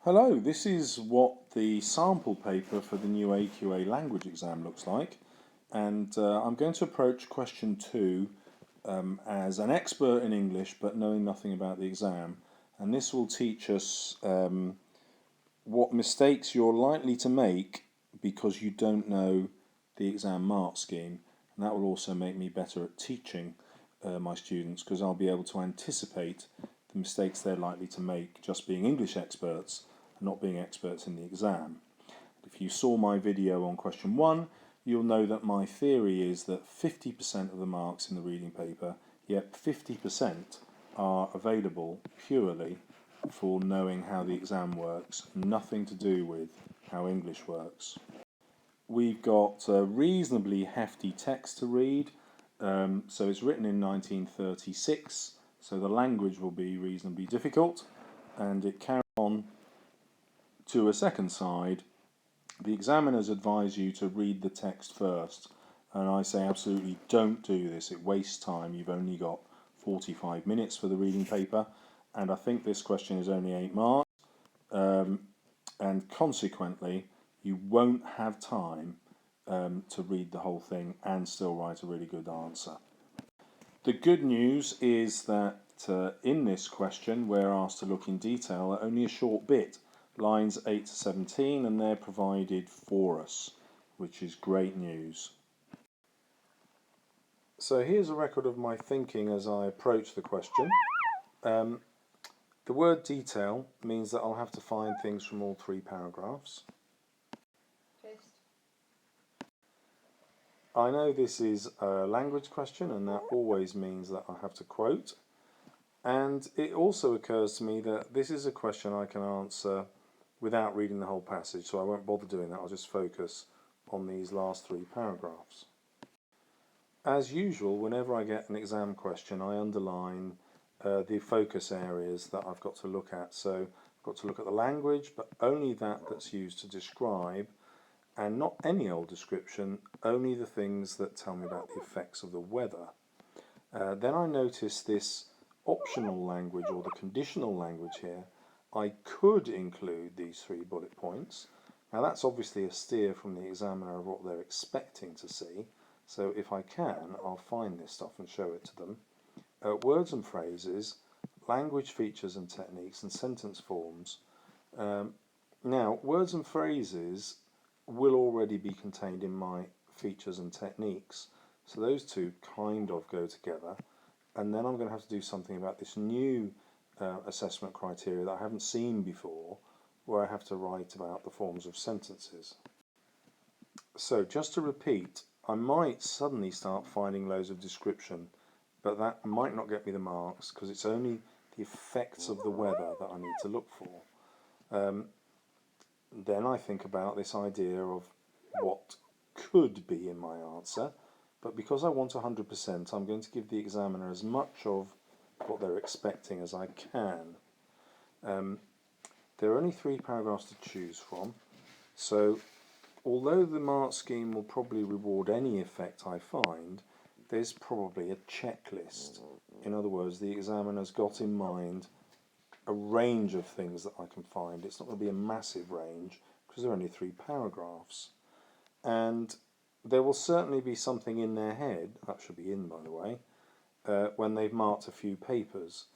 Hello, this is what the sample paper for the new AQA language exam looks like, and I'm going to approach question 2 as an expert in English but knowing nothing about the exam, and this will teach us what mistakes you're likely to make because you don't know the exam mark scheme, and that will also make me better at teaching my students because I'll be able to anticipate the mistakes they're likely to make just being English experts and not being experts in the exam. If you saw my video on question 1, you'll know that my theory is that 50% of the marks in the reading paper, yep, 50% are available purely for knowing how the exam works, nothing to do with how English works. We've got a reasonably hefty text to read, so it's written in 1936, so the language will be reasonably difficult, and it carries on to a second side. The examiners advise you to read the text first, and I say absolutely don't do this, it wastes time. You've only got 45 minutes for the reading paper, and I think this question is only 8 marks, and consequently you won't have time to read the whole thing and still write a really good answer. The good news is that in this question we're asked to look in detail at only a short bit, lines 8 to 17, and they're provided for us, which is great news. So here's a record of my thinking as I approach the question. The word detail means that I'll have to find things from all 3 paragraphs. I know this is a language question, and that always means that I have to quote. And it also occurs to me that this is a question I can answer without reading the whole passage, so I won't bother doing that. I'll just focus on these last 3 paragraphs. As usual, whenever I get an exam question, I underline the focus areas that I've got to look at. So I've got to look at the language, but only that that's used to describe, and not any old description, only the things that tell me about the effects of the weather. Then I notice this optional language, or the conditional language here. I could include these 3 bullet points. Now that's obviously a steer from the examiner of what they're expecting to see, so if I can, I'll find this stuff and show it to them. Words and phrases, language features and techniques, and sentence forms. Now, words and phrases will already be contained in my features and techniques, so those 2 kind of go together, and then I'm going to have to do something about this new assessment criteria that I haven't seen before, where I have to write about the forms of sentences. So just to repeat, I might suddenly start finding loads of description, but that might not get me the marks because it's only the effects of the weather that I need to look for. Then I think about this idea of what could be in my answer, but because I want 100%, I'm going to give the examiner as much of what they're expecting as I can. There are only 3 paragraphs to choose from, so although the mark scheme will probably reward any effect I find, there's probably a checklist. In other words, the examiner's got in mind a range of things that I can find. It's not going to be a massive range because there are only 3 paragraphs. And there will certainly be something in their head, that should be in by the way, when they've marked a few papers,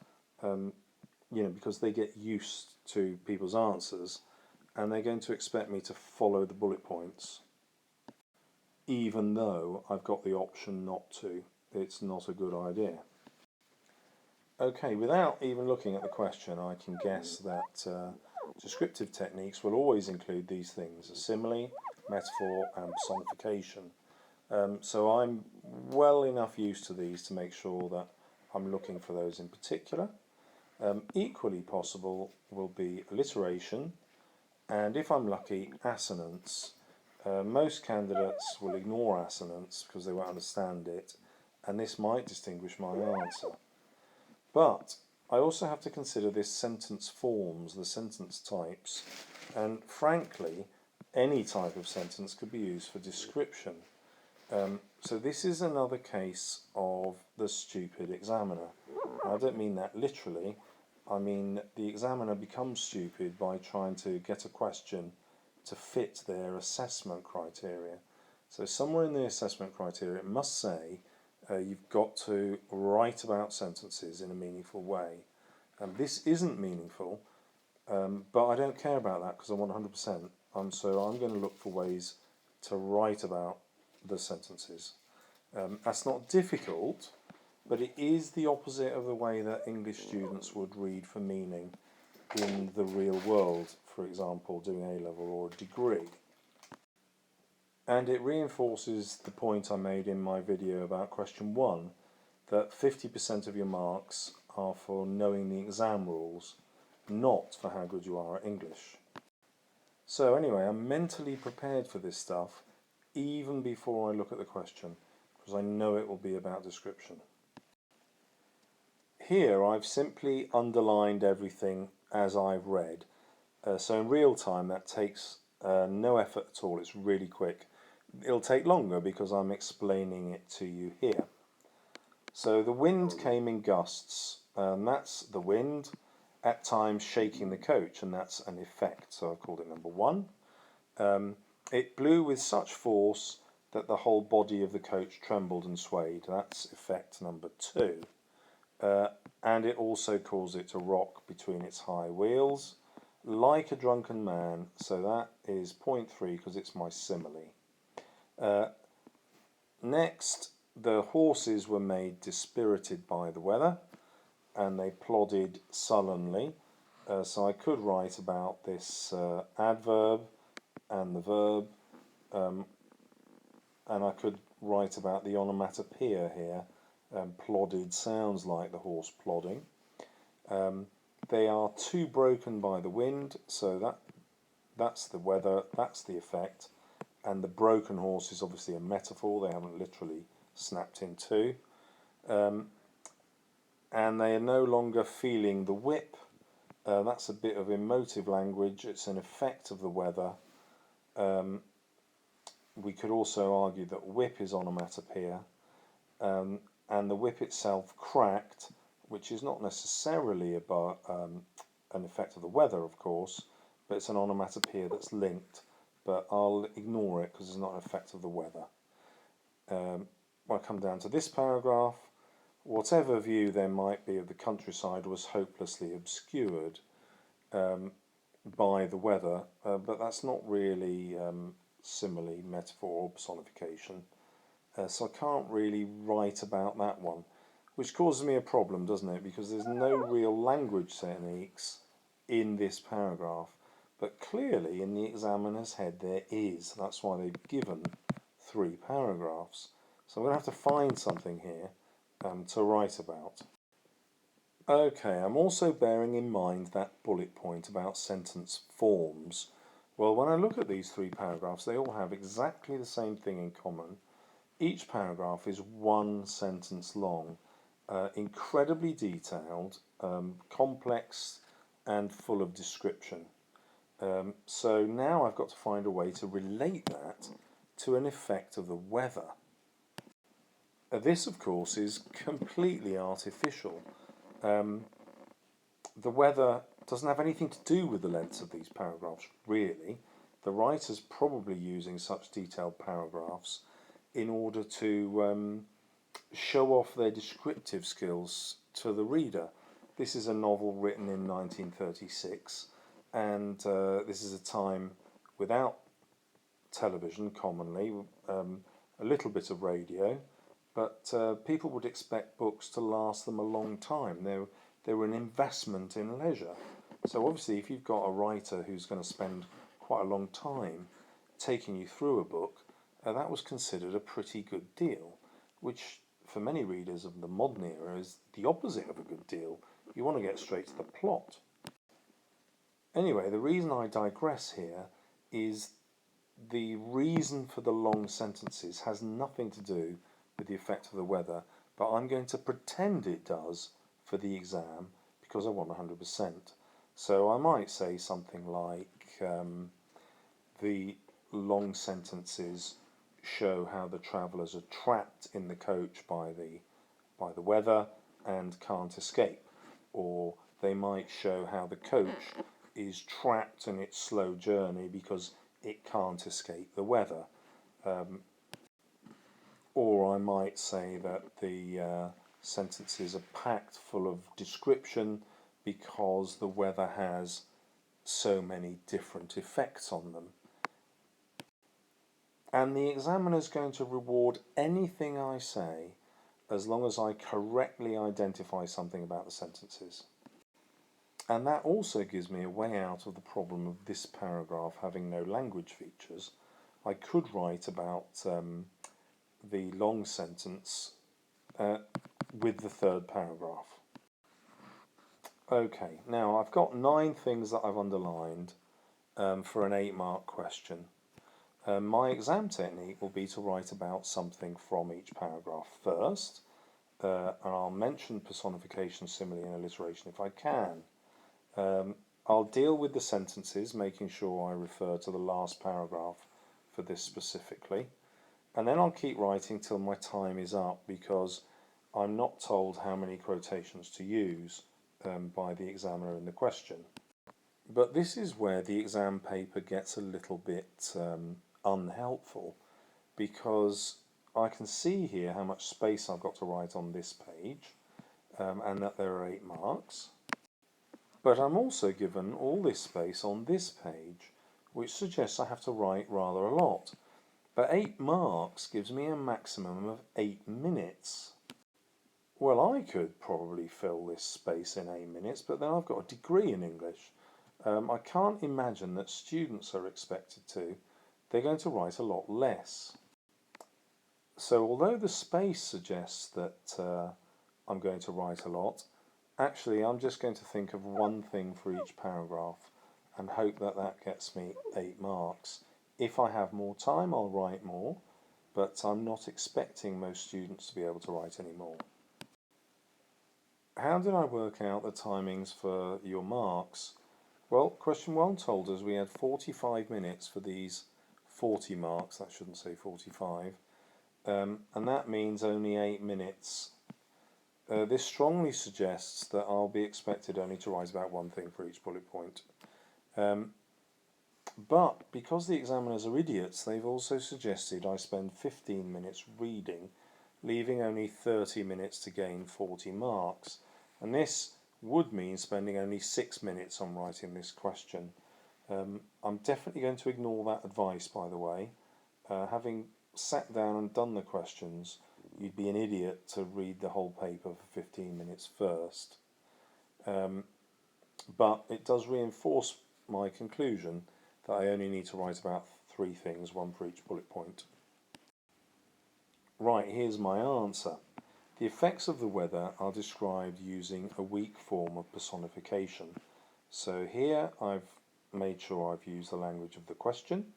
because they get used to people's answers and they're going to expect me to follow the bullet points, even though I've got the option not to. It's not a good idea. Okay, without even looking at the question, I can guess that descriptive techniques will always include these things: a simile, metaphor, and personification. So I'm well enough used to these to make sure that I'm looking for those in particular. Equally possible will be alliteration, and if I'm lucky, assonance. Most candidates will ignore assonance because they won't understand it, and this might distinguish my answer. But I also have to consider this sentence forms, the sentence types, and frankly, any type of sentence could be used for description. So this is another case of the stupid examiner. I don't mean that literally, I mean, the examiner becomes stupid by trying to get a question to fit their assessment criteria. So somewhere in the assessment criteria it must say you've got to write about sentences in a meaningful way. And this isn't meaningful, but I don't care about that because I want 100%. So I'm going to look for ways to write about the sentences. That's not difficult, but it is the opposite of the way that English students would read for meaning in the real world, for example, doing A-level or a degree. And it reinforces the point I made in my video about question 1, that 50% of your marks are for knowing the exam rules, not for how good you are at English. So anyway, I'm mentally prepared for this stuff even before I look at the question, because I know it will be about description. Here I've simply underlined everything as I've read. So in real time that takes no effort at all, it's really quick. It'll take longer because I'm explaining it to you here. So the wind came in gusts, that's the wind, at times shaking the coach, and that's an effect, so I've called it number 1. It blew with such force that the whole body of the coach trembled and swayed, that's effect number 2. And it also caused it to rock between its high wheels, like a drunken man, so that is point 3 because it's my simile. Next, the horses were made dispirited by the weather, and they plodded sullenly. So I could write about this adverb and the verb, and I could write about the onomatopoeia here. Plodded sounds like the horse plodding. They are too broken by the wind, so that's the weather, that's the effect. And the broken horse is obviously a metaphor, they haven't literally snapped in two. And they are no longer feeling the whip. That's a bit of emotive language, it's an effect of the weather. We could also argue that whip is onomatopoeia, and the whip itself cracked, which is not necessarily about an effect of the weather, of course, but it's an onomatopoeia that's linked, but I'll ignore it because it's not an effect of the weather. When I come down to this paragraph, whatever view there might be of the countryside was hopelessly obscured by the weather, but that's not really simile, metaphor, or personification. So I can't really write about that one, which causes me a problem, doesn't it? Because there's no real language techniques in this paragraph, but clearly in the examiner's head there is. That's why they've given 3 paragraphs. So I'm going to have to find something here to write about. Okay, I'm also bearing in mind that bullet point about sentence forms. Well, when I look at these 3 paragraphs, they all have exactly the same thing in common. Each paragraph is 1 sentence long, incredibly detailed, complex and full of description. So now I've got to find a way to relate that to an effect of the weather. This, of course, is completely artificial. The weather doesn't have anything to do with the lengths of these paragraphs, really. The writer's probably using such detailed paragraphs in order to show off their descriptive skills to the reader. This is a novel written in 1936, and this is a time without television commonly, a little bit of radio, but people would expect books to last them a long time. They were an investment in leisure. So obviously if you've got a writer who's going to spend quite a long time taking you through a book, that was considered a pretty good deal, which for many readers of the modern era is the opposite of a good deal. You want to get straight to the plot. Anyway, the reason I digress here is the reason for the long sentences has nothing to do with the effect of the weather, but I'm going to pretend it does for the exam because I want 100%. So I might say something like the long sentences show how the travellers are trapped in the coach by the weather and can't escape, or they might show how the coach is trapped in its slow journey because it can't escape the weather. Or I might say that the sentences are packed full of description because the weather has so many different effects on them. And the examiner is going to reward anything I say as long as I correctly identify something about the sentences. And that also gives me a way out of the problem of this paragraph having no language features. I could write about the long sentence with the third paragraph. Okay, now I've got 9 things that I've underlined for an 8-mark question. My exam technique will be to write about something from each paragraph first, and I'll mention personification, simile and alliteration if I can. I'll deal with the sentences, making sure I refer to the last paragraph for this specifically, and then I'll keep writing till my time is up because I'm not told how many quotations to use by the examiner in the question. But this is where the exam paper gets a little bit unhelpful, because I can see here how much space I've got to write on this page and that there are 8 marks. But I'm also given all this space on this page, which suggests I have to write rather a lot. But 8 marks gives me a maximum of 8 minutes. Well, I could probably fill this space in 8 minutes, but then I've got a degree in English. I can't imagine that students are expected to. They're going to write a lot less. So although the space suggests that I'm going to write a lot, actually I'm just going to think of one thing for each paragraph and hope that that gets me 8 marks. If I have more time, I'll write more, but I'm not expecting most students to be able to write any more. How did I work out the timings for your marks? Well, question 1 told us we had 45 minutes for these 40 marks. That shouldn't say 45. And that means only 8 minutes. This strongly suggests that I'll be expected only to write about one thing for each bullet point. But because the examiners are idiots, they've also suggested I spend 15 minutes reading, leaving only 30 minutes to gain 40 marks. And this would mean spending only 6 minutes on writing this question. I'm definitely going to ignore that advice, by the way. Having sat down and done the questions, you'd be an idiot to read the whole paper for 15 minutes first. But it does reinforce my conclusion that I only need to write about 3 things, one for each bullet point. Right, here's my answer. The effects of the weather are described using a weak form of personification. So here I've made sure I've used the language of the question,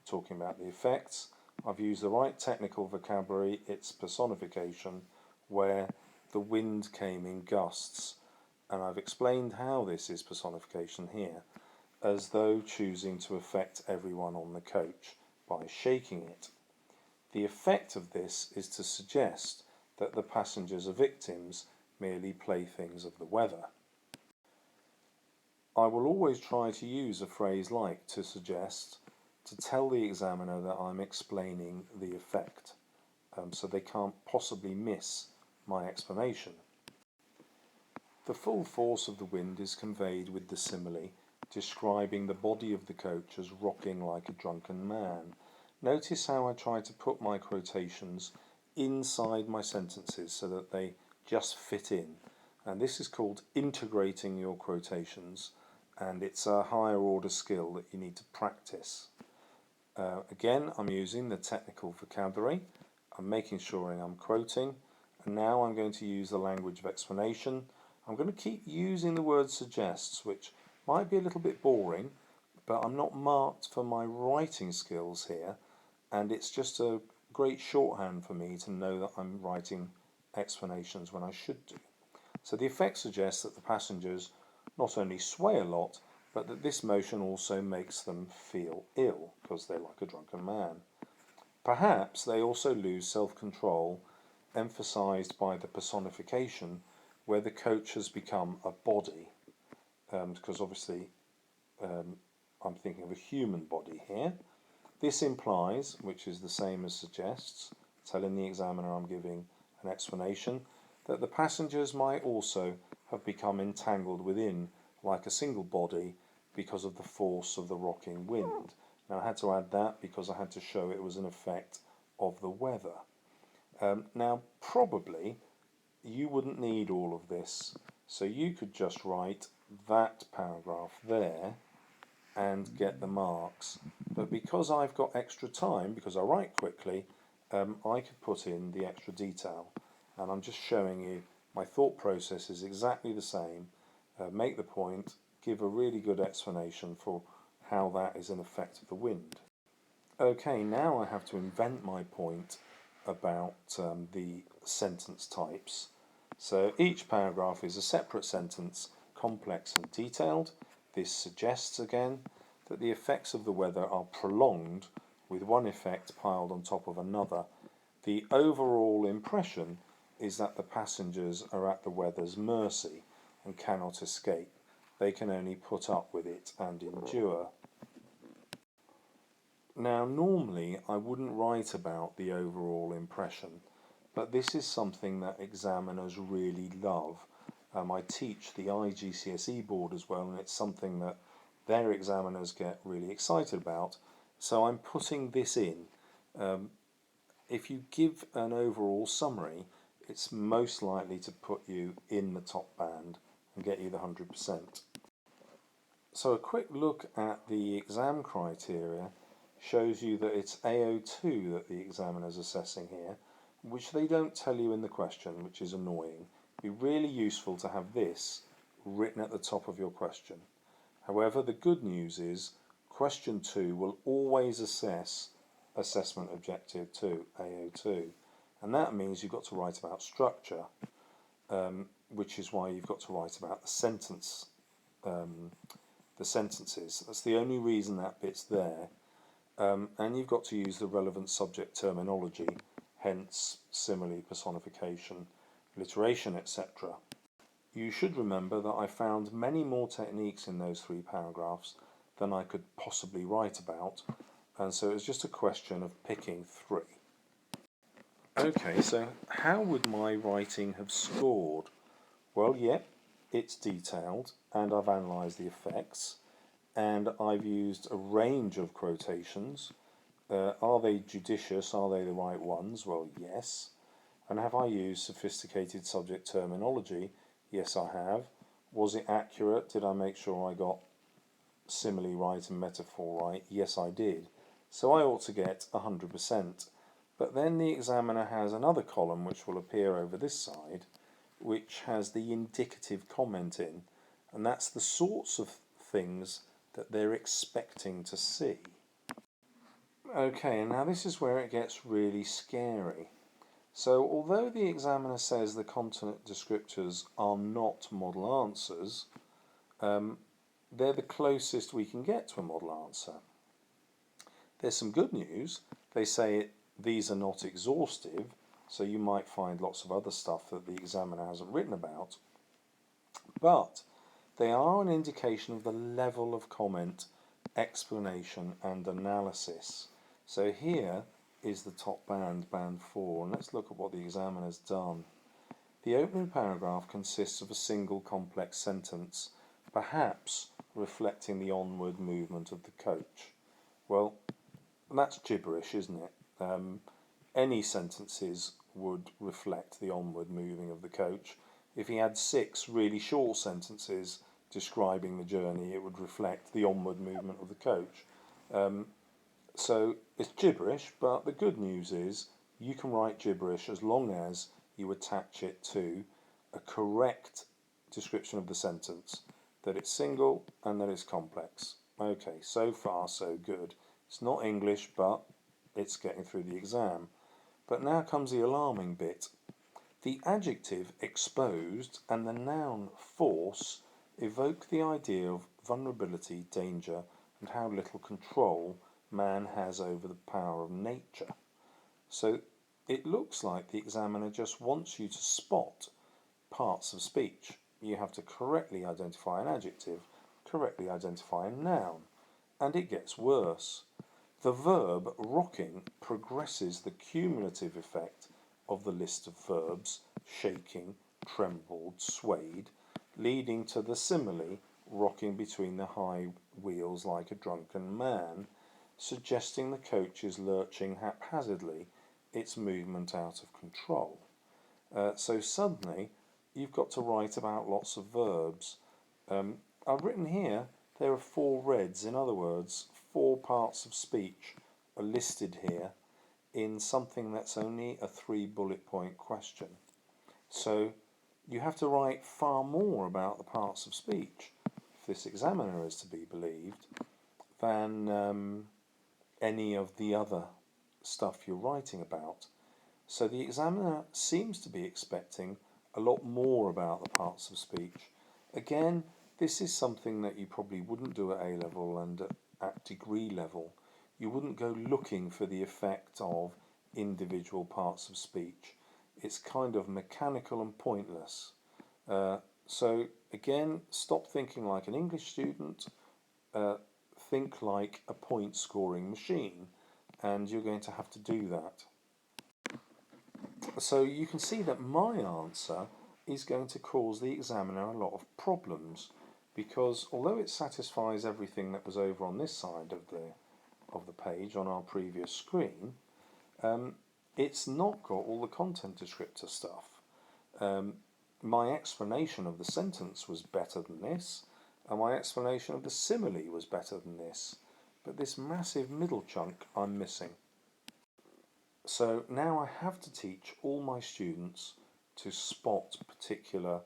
talking about the effects. I've used the right technical vocabulary, it's personification, where the wind came in gusts. And I've explained how this is personification here, as though choosing to affect everyone on the coach by shaking it. The effect of this is to suggest that the passengers are victims, merely playthings of the weather. I will always try to use a phrase like to suggest to tell the examiner that I'm explaining the effect, so they can't possibly miss my explanation. The full force of the wind is conveyed with the simile, describing the body of the coach as rocking like a drunken man. Notice how I try to put my quotations inside my sentences so that they just fit in. And this is called integrating your quotations, and it's a higher order skill that you need to practice. Again, I'm using the technical vocabulary. I'm making sure I'm quoting, and now I'm going to use the language of explanation. I'm going to keep using the word suggests, which might be a little bit boring, but I'm not marked for my writing skills here, and it's just a great shorthand for me to know that I'm writing explanations when I should do. So the effect suggests that the passengers not only sway a lot, but that this motion also makes them feel ill, because they're like a drunken man. Perhaps they also lose self-control, emphasised by the personification, where the coach has become a body. because obviously I'm thinking of a human body here. This implies, which is the same as suggests, telling the examiner I'm giving an explanation, that the passengers might also have become entangled within, like a single body, because of the force of the rocking wind. Now I had to add that because I had to show it was an effect of the weather. Now probably you wouldn't need all of this, so you could just write that paragraph there and get the marks. But because I've got extra time, because I write quickly, I could put in the extra detail. And I'm just showing you my thought process is exactly the same. Make the point, give a really good explanation for how that is an effect of the wind. Okay, now I have to invent my point about the sentence types. So each paragraph is a separate sentence, complex and detailed. This suggests again that the effects of the weather are prolonged with one effect piled on top of another. The overall impression is that the passengers are at the weather's mercy and cannot escape. They can only put up with it and endure. Now normally I wouldn't write about the overall impression, but this is something that examiners really love. I teach the IGCSE board as well, and it's something that their examiners get really excited about, so I'm putting this in. If you give an overall summary, it's most likely to put you in the top band and get you the 100%. So a quick look at the exam criteria shows you that it's AO2 that the examiner's assessing here, which they don't tell you in the question, which is annoying. It'd be really useful to have this written at the top of your question. However, the good news is question 2 will always assess assessment objective 2, AO2, and that means you've got to write about structure, which is why you've got to write about the sentence, the sentences. That's the only reason that bit's there. And you've got to use the relevant subject terminology, hence simile, personification, alliteration, etc. You should remember that I found many more techniques in those 3 paragraphs than I could possibly write about, and so it was just a question of picking 3. Okay, so how would my writing have scored? Well, yeah, it's detailed, and I've analysed the effects, and I've used a range of quotations. Are they judicious? Are they the right ones? Well, yes. And have I used sophisticated subject terminology? Yes, I have. Was it accurate? Did I make sure I got simile right and metaphor right? Yes, I did. So I ought to get 100%. But then the examiner has another column which will appear over this side, which has the indicative comment in, and that's the sorts of things that they're expecting to see. Okay, and now this is where it gets really scary. So although the examiner says the content descriptors are not model answers, they're the closest we can get to a model answer. There's some good news. They say these are not exhaustive, so you might find lots of other stuff that the examiner hasn't written about, but they are an indication of the level of comment, explanation and analysis. So here is the top band, band 4, and let's look at what the examiner's done. The opening paragraph consists of a single complex sentence, perhaps reflecting the onward movement of the coach. Well, that's gibberish, isn't it? Any sentences would reflect the onward moving of the coach. If he had 6 really short sentences describing the journey, it would reflect the onward movement of the coach. So it's gibberish, but the good news is you can write gibberish as long as you attach it to a correct description of the sentence, that it's single and that it's complex. Okay, so far so good. It's not English, but it's getting through the exam. But now comes the alarming bit. The adjective exposed and the noun force evoke the idea of vulnerability, danger, and how little control man has over the power of nature. So it looks like the examiner just wants you to spot parts of speech. you have to correctly identify an adjective, correctly identify a noun, and it gets worse. The verb rocking progresses the cumulative effect of the list of verbs shaking, trembled, swayed, leading to the simile rocking between the high wheels like a drunken man, suggesting the coach is lurching haphazardly, its movement out of control. So suddenly you've got to write about lots of verbs. I've written here there are 4 reds, in other words, 4 parts of speech are listed here in something that's only a 3 bullet point question. So you have to write far more about the parts of speech, if this examiner is to be believed, than any of the other stuff you're writing about. So the examiner seems to be expecting a lot more about the parts of speech. Again, this is something that you probably wouldn't do at A level and at degree level. You wouldn't go looking for the effect of individual parts of speech. It's kind of mechanical and pointless. So again, stop thinking like an English student, think like a point scoring machine, and you're going to have to do that. So you can see that my answer is going to cause the examiner a lot of problems, because although it satisfies everything that was over on this side of the page on our previous screen, it's not got all the content descriptor stuff. My explanation of the sentence was better than this, and my explanation of the simile was better than this, but this massive middle chunk I'm missing. So now I have to teach all my students to spot particular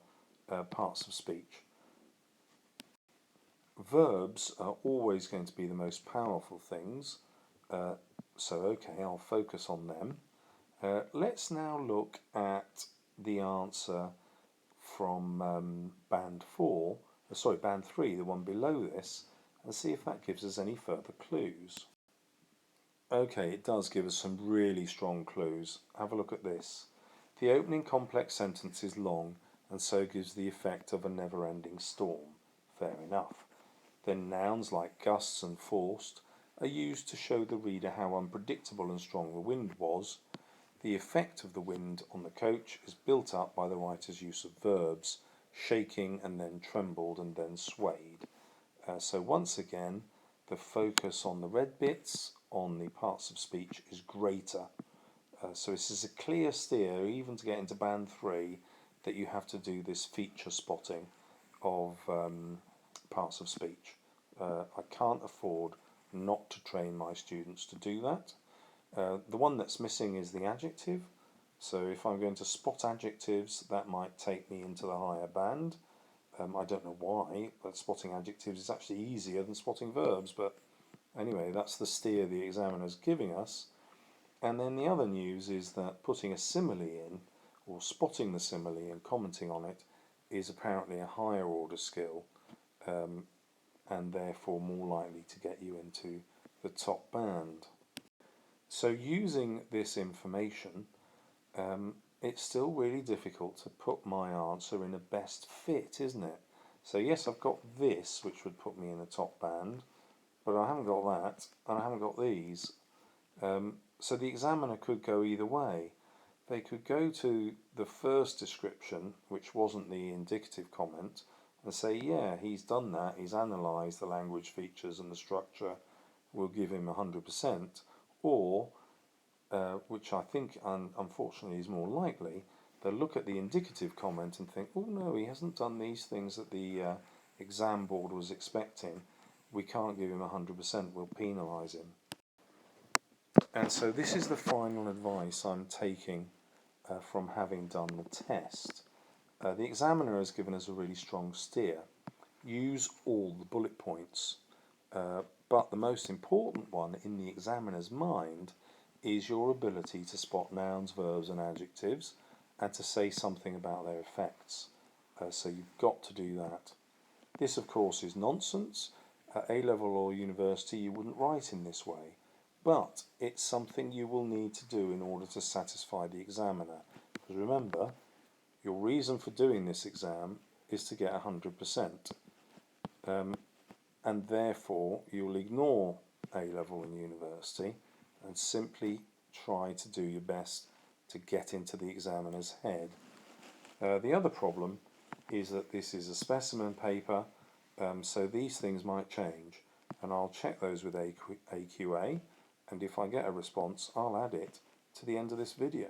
parts of speech. Verbs are always going to be the most powerful things, so okay, I'll focus on them. Let's now look at the answer from band 3, the one below this, and see if that gives us any further clues. Okay, it does give us some really strong clues. Have a look at this. The opening complex sentence is long and so gives the effect of a never-ending storm. Fair enough. Then nouns like gusts and forced are used to show the reader how unpredictable and strong the wind was. The effect of the wind on the coach is built up by the writer's use of verbs, shaking and then trembled and then swayed. So once again, the focus on the red bits, on the parts of speech, is greater. So this is a clear steer, even to get into band 3, that you have to do this feature spotting of parts of speech. I can't afford not to train my students to do that. The one that's missing is the adjective. So if I'm going to spot adjectives, that might take me into the higher band. I don't know why, but spotting adjectives is actually easier than spotting verbs, but anyway, that's the steer the examiner's giving us. And then the other news is that putting a simile in, or spotting the simile and commenting on it, is apparently a higher order skill, and therefore more likely to get you into the top band. So using this information, it's still really difficult to put my answer in a best fit, isn't it? So yes, I've got this, which would put me in the top band, but I haven't got that, and I haven't got these. So the examiner could go either way. They could go to the first description, which wasn't the indicative comment, and say, yeah, he's done that, he's analysed the language features and the structure, we'll give him 100%, or which I think unfortunately is more likely, they'll look at the indicative comment and think, oh no, he hasn't done these things that the exam board was expecting, we can't give him 100%, we'll penalise him. And so this is the final advice I'm taking from having done the test. The examiner has given us a really strong steer. Use all the bullet points, but the most important one in the examiner's mind is your ability to spot nouns, verbs and adjectives and to say something about their effects. So you've got to do that. This of course is nonsense. At A-level or university you wouldn't write in this way, but it's something you will need to do in order to satisfy the examiner. Because remember, your reason for doing this exam is to get 100%. And therefore you'll ignore A-level and university and simply try to do your best to get into the examiner's head. The other problem is that this is a specimen paper, so these things might change, and I'll check those with AQA, and if I get a response I'll add it to the end of this video.